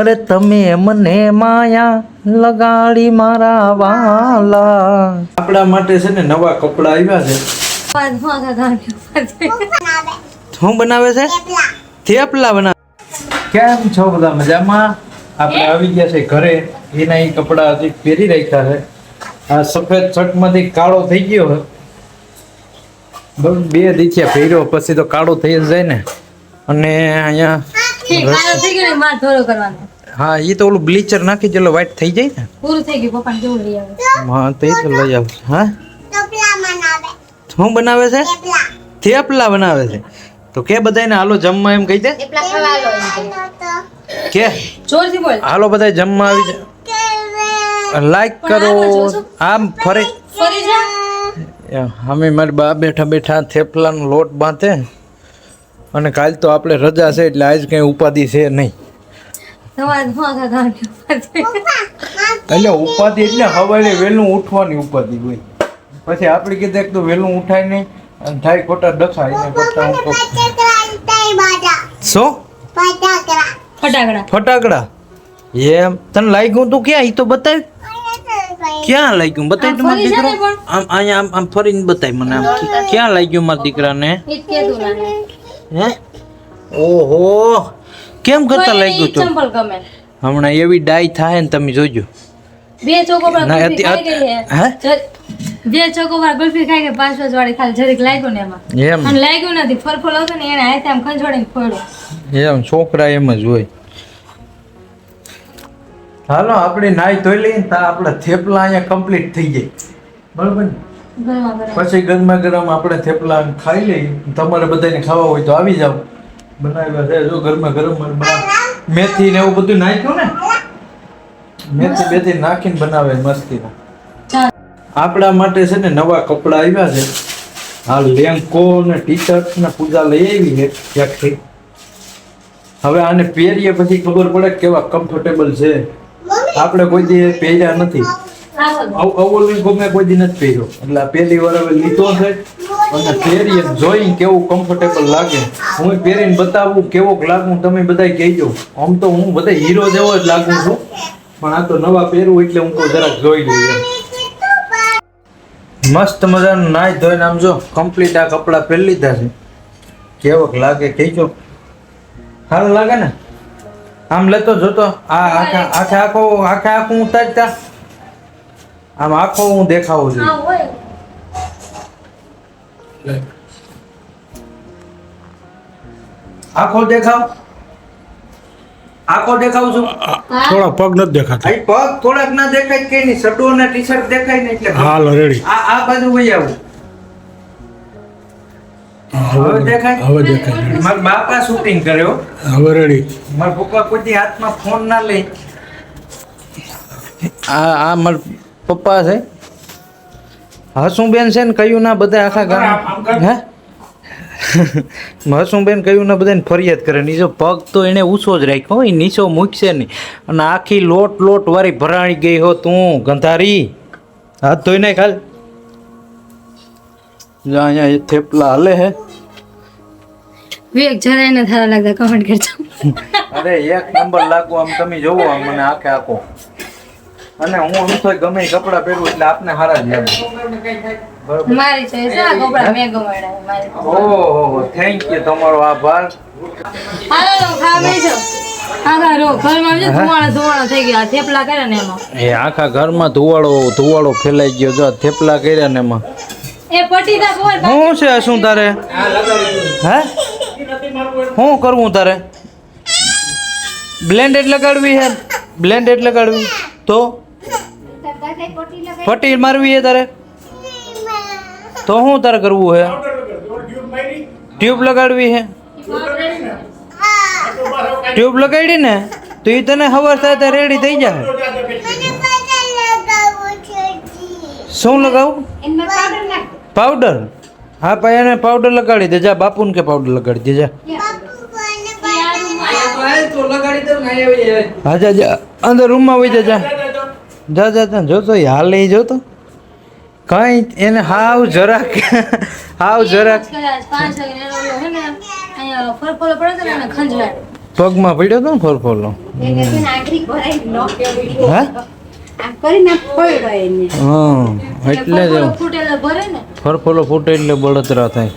અરે તમે મને માયા લગાડી મારા વાલા. આપણા માટે છે ને નવા કપડા આવ્યા છે. શું બનાવે છે? થેપલા બનાવે. કેમ છો બધા મજામાં? આપણે આવી ગયા છે ઘરે. એના એ કપડા હજી પહેરી રાખ્યા છે. આ સફેદ શર્ટમાંથી કાળો થઈ ગયો છે. બે દીચિયા પહેર્યો પછી તો કાળો થઈ જ જાય ને. અને અહીંયા હા એ તો ઓલું બ્લીચર નાખી જેલો વ્હાઈટ થઈ જાય ને. પૂરું થઈ ગયું. પપ્પાને કેવું લઈ આવે? હા તો એ તો લઈ આવ. હા શું બનાવે છે? થેપલા બનાવે છે. તો કે બધાને હાલો જમવા એમ કહી દે. કે જોરથી બોલ. હાલો બધા જમવા આવી જાય. લાઈક કરો. આમ ફરી જા. અમે મારી બા બેઠા બેઠા થેપલાનો લોટ બાંધે. અને કાલ તો આપણે રજા છે એટલે આજ કઈ ઉપાધિ છે નહીં. એટલે ઉપાધિ એટલે સવારે વહેલું ઉઠવાની ઉપાધિ હોય. પછી આપણે કીધે તો વહેલું ઉઠાય નહીં અને થાય ખોટા ડખા. એને કરતા શું ફટાકડા એમ તને લાગ્યું તું ક્યાં? ઈ તો બતાવ. ક્યાં લાગ્યું બતાવ તમારા દીકરો. આમ અહીંયા આમ ફરીને બતાય મને. આમ ક્યાં લાગ્યું મારા દીકરાને? હે ઓહો કેમ કરતા લાગ્યું તું? હમણાં એવી ડાય થાય ને તમે જોજો. બે ચોકોબાર ગુલ્ફી ખાઈ ગઈ હે. બે ચોકોબાર ગુલ્ફી ખાઈ ગઈ 5 વાળી ખાલી જરીક લાગ્યું ને એમાં. એમ અને લાગ્યું નથી. ફરફર હતો ને એને હાથે આમ ખંજોડીને ફોડ્યો. એમ છોકરા એમ જ હોય. હાલો આપણે નાઈ ધોઈ લઈએ તો આપણા થેપલા અહીંયા કમ્પ્લીટ થઈ જાય. બરોબર ને? પછી ગરમા ગરમ આપણે થેપલા ખાઈ લઈએ. તમારે બધાને ખાવા હોય તો આવી જાવ. બનાવ્યા છે જો ગરમા ગરમ. મેથી ને એવું બધું નાખ્યું ને. મેથી બેથી નાખીને બનાવે મસ્તીના. આપણા માટે છે ને નવા કપડા આવ્યા છે. આ લેંકો ને ટી શર્ટ ને પૂજા લઈ આવી છે ક્યાંકથી. હવે આને પહેરીએ પછી ખબર પડે કેવા કમ્ફર્ટેબલ છે. આપણે કોઈ દી પહેર્યા નથી. અવોલની ગમે કોઈ દી નથી પહેર્યો. એટલે આ પહેલી વાર હવે લીધો છે અને પહેરીએ જોઈને કેવું કમ્ફર્ટેબલ લાગે. હું પહેરીને બતાવું કેવોક લાગું તમે બધા કહેજો. આમ તો હું બધા હીરો જેવો જ લાગું છું પણ આ તો નવા પહેરવું એટલે હું તો જરાક જોઈ લઈએ. મસ્ત મજાનું નાઈ ધોઈને આમ જો કમ્પ્લીટ આ કપડાં પહેરી લીધા છે. કેવોક લાગે કહેજો. સારું લાગે ને? આમ લેતો જોતો આ આખું ઉતારતા આમ આખો હું દેખાવું છું. આખો દેખાવ છું. થોડા પગ નથી દેખાતા. પગ થોડાક ના દેખાય કે નહીં. શર્ટો અને ટી શર્ટ દેખાય ને એટલે હાલ રેડી. આ બાજુ વહી આવું. હવે દેખાય. મારા બાપા શૂટિંગ કર્યો. હવે રેડી. મારા પપ્પા કોઈ હાથમાં ફોન ના લે. આ મારા પપ્પા છે. હસુબેન છે ને કયું ના બધા આખા ગામ હે હસુબેન કયું ના બધાને ફરિયાદ કરે. નીચો પગ તો એને ઊંચો જ રાખ્યો. એ નીચો મૂકશે નહીં. અને આખી લોટ વાળી ભરાણી ગઈ હો તું ગંધારી. હાથ ધોઈ નાખ હાલ. અહીંયા એ થેપલા હાલે હે. વિવેક જરાય ન થારા લાગતા કમેન્ટ કરજો. અરે એક નંબર લાગુ આમ તમે જોવો આમ મને આખે આખો. અને હું તો ગમે કપડા પહેરું એટલે આપને હારા જ લાગે. મારી ચોઈસ આ કપડા મે ગમાડ્યા મારી. ઓહો થેન્ક યુ તમારો આભાર. હાલો ખાવા બેસો. આખા ઘરમાં જો ધુવાળો થઈ ગયો. આ થેપલા કર્યા ને એમાં. એ આખા ઘરમાં ધુવાળો ફેલાઈ ગયો. જો થેપલા કર્યા ને એમાં. એ પટીદા બોલ. શું છે શું તારે? હે શું કરવું તારે? બ્લેન્ડેડ લગાડવી હે? બ્લેન્ડેડ લગાડવી તો પટ્ટી મારવી હે તારે? તો શું તારે કરવું હે? ટ્યુબ લગાડવી હે? ટ્યુબ લગાડી ને તો એ તને ખબર થાય તો રેડી થઈ જાય. શું લગાવું? પાવડર? હા ભાઈ એને પાવડર લગાડી દે. જા બાપુને કે પાવડર લગાડી દે. જા હા જા અંદર રૂમમાં વહી જા. જા જોતો હાલ નહીં જોતો કઈ એને હાવ જરાક 5 વાગે ફરફર પડે ને ખંજવાળ પગમાં પડ્યો તો ને ફરફોલો એને છે ને આંગળી ભરાઈ નોક્યો હે આમ કરીને પડ્યો એને હા એટલે જ ફરફોલો ફૂટેલો ભરે ને ફરફોલો ફૂટે એટલે બળતરા થાય.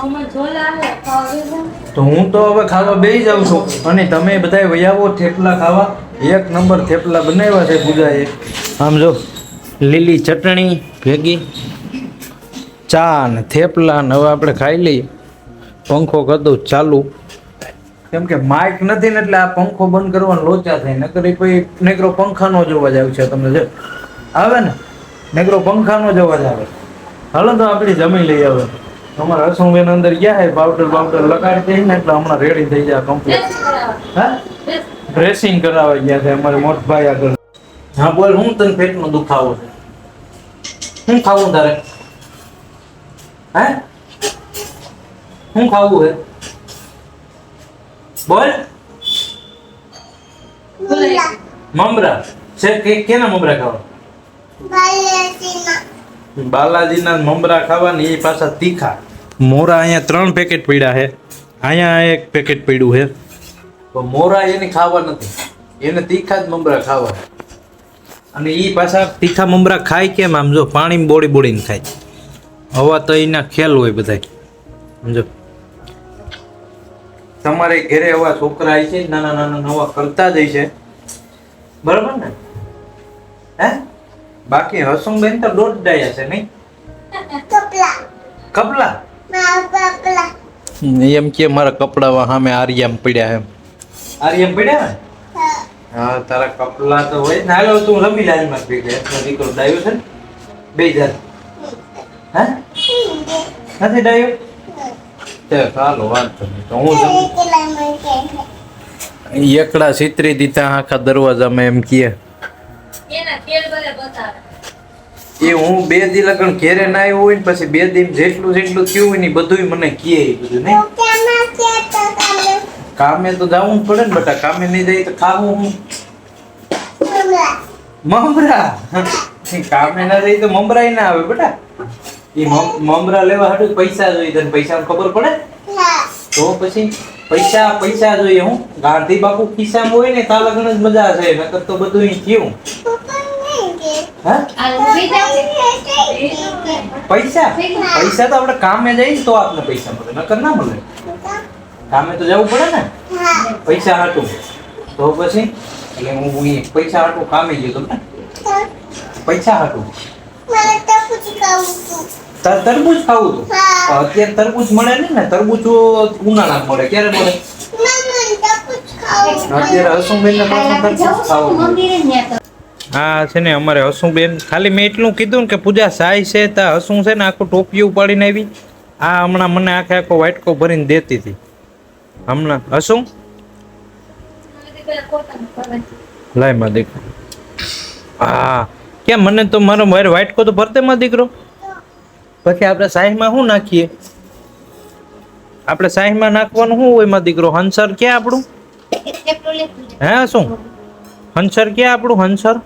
આમાં ઝોલા આવે ખાવા તો હું તો હવે ખાવા બેસી જાઉં છું અને તમે બધા વયાવો થેપલા ખાવા. એક નંબર થેપલા બનાવ્યા છે પૂજાએ. આમ જો લીલી ચટણી ભેગી ચા ને થેપલા ને હવે આપણે ખાઈ લઈએ. પંખો કરી દઉં ચાલુ કેમ કે માઇક નથી ને એટલે આ પંખો બંધ કરવાનો લોચા થાય. નકર કોઈ નેગરો પંખાનો જ અવાજ આવે છે તમને જો આવે ને નેગરો પંખાનો જ અવાજ આવે. હાલો તો આપણે જમી લઈએ હવે. અમારા હસુંબેન અંદર ગયા હે પાવડર લગાડી દઈ ને એટલે હમણાં રેડી થઈ જાય કમ્પ્લીટ. હા ડ્રેસિંગ કરાવવા ગયા છે અમારે મોટભાઈ આગળ. હા બોલ હું તને પેટનો દુખાવો છે શું ખાવું તારે હે શું ખાવું હે બોલ. મમરા છે કેના મમરા ખાવા બાલાજીના મમરા ખાવાની એ પાછા તીખા. મોરા અહીંયા 3 પેકેટ પડ્યા છે અહીંયા 1 પેકેટ પડ્યું છે તો મોરા એને ખાવા નથી એને તીખા જ મમરા ખાવા. અને એ પાછા તીખા મમરા ખાય કેમ આમ જો પાણી બોળીને ખાય. હવા તો એના ખેલ હોય બધાય સમજો. તમારે ઘરે હવા છોકરા આવી છે નાના નવા કરતા જ છે બરાબર ને હે. બાકી હસુંબેન તો દોઢ ડાયા છે નહીં કપલા એમ કે મારા કપડા સામે આર્યામ પડ્યા એમ આર્યામ પડ્યા ને હા તારા કપલા તો હોય ને. હાલો તું રમી લાઈનમાં પી ગયા દીકરો ડાયો છે ને 2000 હે નથી ડાયો તે ચાલો વાત નહીં તો હું એકડા સિત્રી દીધા આખા દરવાજામાં એમ કહે એના તેલ ભલે બતાવે એ હું 2 દી લગન ઘેરે ના આવ્યો હોય ને પછી 2 દી જેટલું થયું હોય ને બધું મને કહે બધું નહીં. કામે તો જવું જ પડે ને બેટા. કામે નહીં જાય તો ખાવું હું મમરા કામે ના જાય તો મમરાય ના આવે બેટા. એ મમરા લેવા હાટું પૈસા જોઈએ તને પૈસા ખબર પડે તો પછી પૈસા જોઈએ. હું ગાંધી બાપુ ખિસ્સામાં હોય ને તા લગન જ મજા છે નકર તો બધું થયું. પૈસા તો આપણે કામે જઈએ તો આપને પૈસા મળે નકર ના મળે. કામે તો જવું પડે ને પૈસા હાટું તો પછી એટલે હું પૈસા હાટું કામે ગયો તો પૈસા હાટું. તરબૂચ ખાવું હતું અત્યારે તરબૂચ મળે નહીં ને. તરબૂચ ઉનાળા મળે ક્યારે મળે અત્યારે હસુંબેન ને ખાવું. હા છે ને અમારે હસુંબેન ખાલી મેં એટલું કીધું ને કે પૂજા સાય છે તા હસું છે ને આખું ટોપિયું ઉપાડીને આવી. આ હમણાં મને આખો વાટકો ભરીને દેતી હતી હમણાં હસું લાય માં દીકરો. હા કેમ મને તો મારો મારે વાટકો તો ભરતે માં દીકરો. પછી આપણે સાહીમાં શું નાખીએ આપણે સાહીમાં નાખવાનું શું હોય માં દીકરો. હંસર ક્યાં આપણું હે શું હંસર ક્યાં આપણું હંસર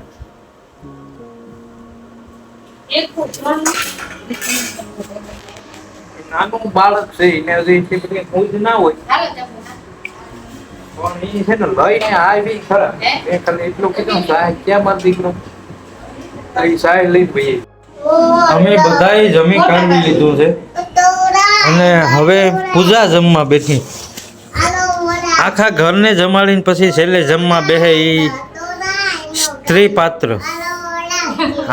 નાનું બાળક છે એને હજી એટલી બધી ના હોય પણ એ છે ને લઈને આવી ખરા. મેં ખાલી એટલું કીધું સાહેબ ક્યાં મારો દીકરો સાહેબ લઈને ભાઈ અમે બધાએ જમી કાઢી લીધું છે અને હવે પૂજા જમવા બેઠી. આખા ઘરને જમાડીને પછી છેલ્લે જમવા બેહે એ સ્ત્રી પાત્ર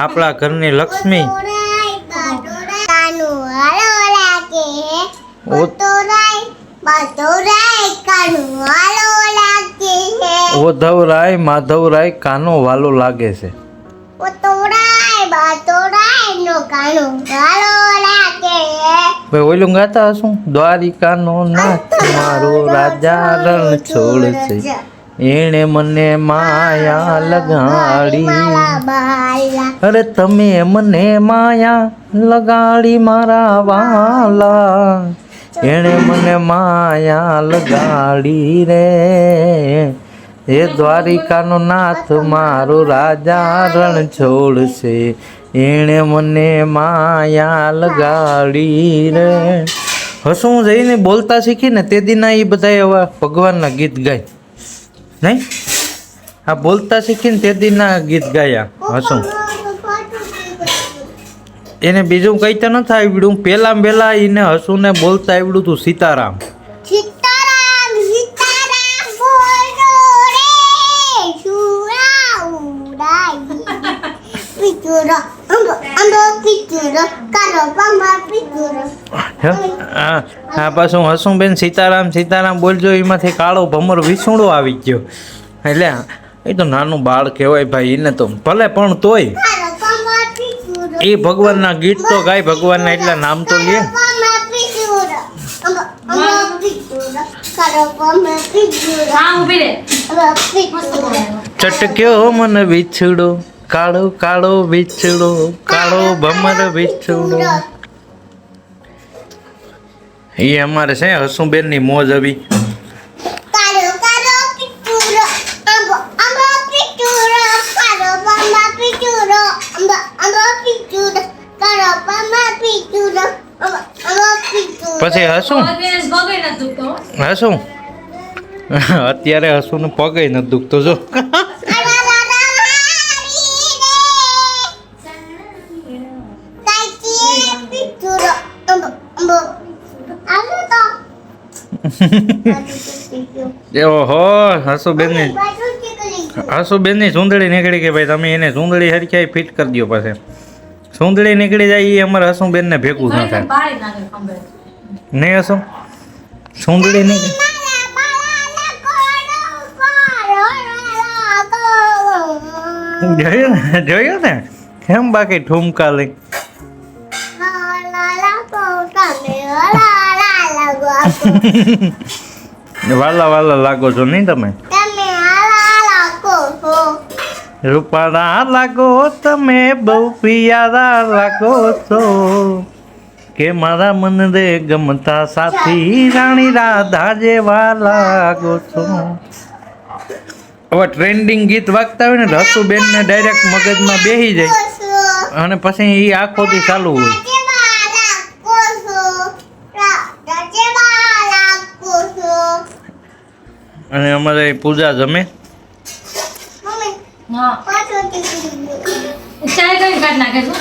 આપણા ઘરની લક્ષ્મી. ઓધવરાય માધવરાય કાનો વાલો લાગે છે. ઓલું ગાતા હશું દ્વારિકાનો નાથ મારો રાજા રણ છોડ છે એણે મને માયા લગાડી. અરે તમે મને માયા લગાડી મારા વાલા એણે મને માયા લગાડી રે. એ દ્વારિકાનો નાથ મારો રાજા રણ છોડ છે એણે મને માયા લગાડી રે. હસવું જઈને બોલતા શીખીને તે દીના એ બધા એવા ભગવાનના ગીત ગાય નહીં આ બોલતા શીખીને તે દીના ગીત ગાયા હસું એને બીજું કઈ તો નથી આવડ્યું પહેલા એને હસુને બોલતા આવડ્યું તું સીતારામ સીતારામ સીતારામ બોલો રે સુરા ઉડાઈ પિતુરો અંબો પિતુરો કારો પંબા પિતુરો હા પાછું હસુંબેન સીતારામ બોલજો એમાંથી કાળો ભમર વિસુણો આવી ગયો એટલે એ તો નાનું બાળ કહેવાય ભાઈ એને તો ભલે પણ તોય કારો પંબા પિતુરો એ ભગવાનના ગીત તો ગાય ભગવાનના એટલા નામ તો લે પંબા પિતુરો અંબો પિતુરો કારો પંબા પિતુરો હા ઊભી રે અંબો પિતુરો ચટક્યો મન વિછડો કાળો કાળો વિછડો કાળો ભમર વિછડો એ અમારે છે હસુબેનની મોજ આવી કારો કારો પિતુરો અંબો પિતુરો કારો પંબા પિતુરો અંબો પિતુરો કારો પંબા પિતુરો અંબો પિતુરો પછી હસું દિવસ ભગે ન દુખતો હસું અત્યારે હસું ને પગે નથી દુખતો જો ઓહો હસુબેનની સુંદડી નીકળી કે ભાઈ તમે એને સુંદડી હરખ્યા ફિટ કરી દો પછી સુંદડી નીકળી જાય એ અમારે હસુબેનને ભેગું ન થાય બાળી નાખે ખંભે નહીં હસું સુંદડી નીકળી જોયું ને કેમ બાકી ઠુમકા લઈ વાલા લાગો છો નહીં તમે રૂપાળા લાગો તમે બહુ પિયારા લાગો છો કે મારા મન રે ગમતા સાથી રાણી રાધા જેવા લાગો છો હવે ટ્રેન્ડિંગ ગીત વાગતા હોય ને રસુબેન ને ડાયરેક્ટ મગજમાં બેસી જાય અને પછી એ આખોથી ચાલુ હોય અને અમારે પૂજા જમે હા ચાય કઈ કાઢ નાખે છો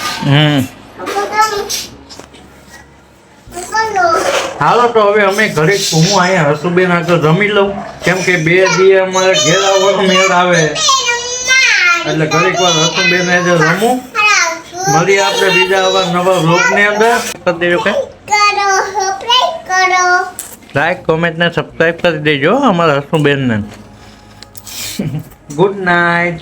હાલો તો હવે અમે ઘરે હું અહીંયા હસુબેન આગળ જમી લઉં કેમ કે 2 દી અમારે ઘેર આવવાનો મેળ આવે એટલે ઘડીક વાર હસુબેન આજે રમું મળીએ આપણે બીજા આવા નવા વ્લોગની અંદર કરી દેજો કે લાઈક કોમેન્ટ ને સબસ્ક્રાઇબ કરી દેજો અમારા હસુબેનને ગુડ નાઇટ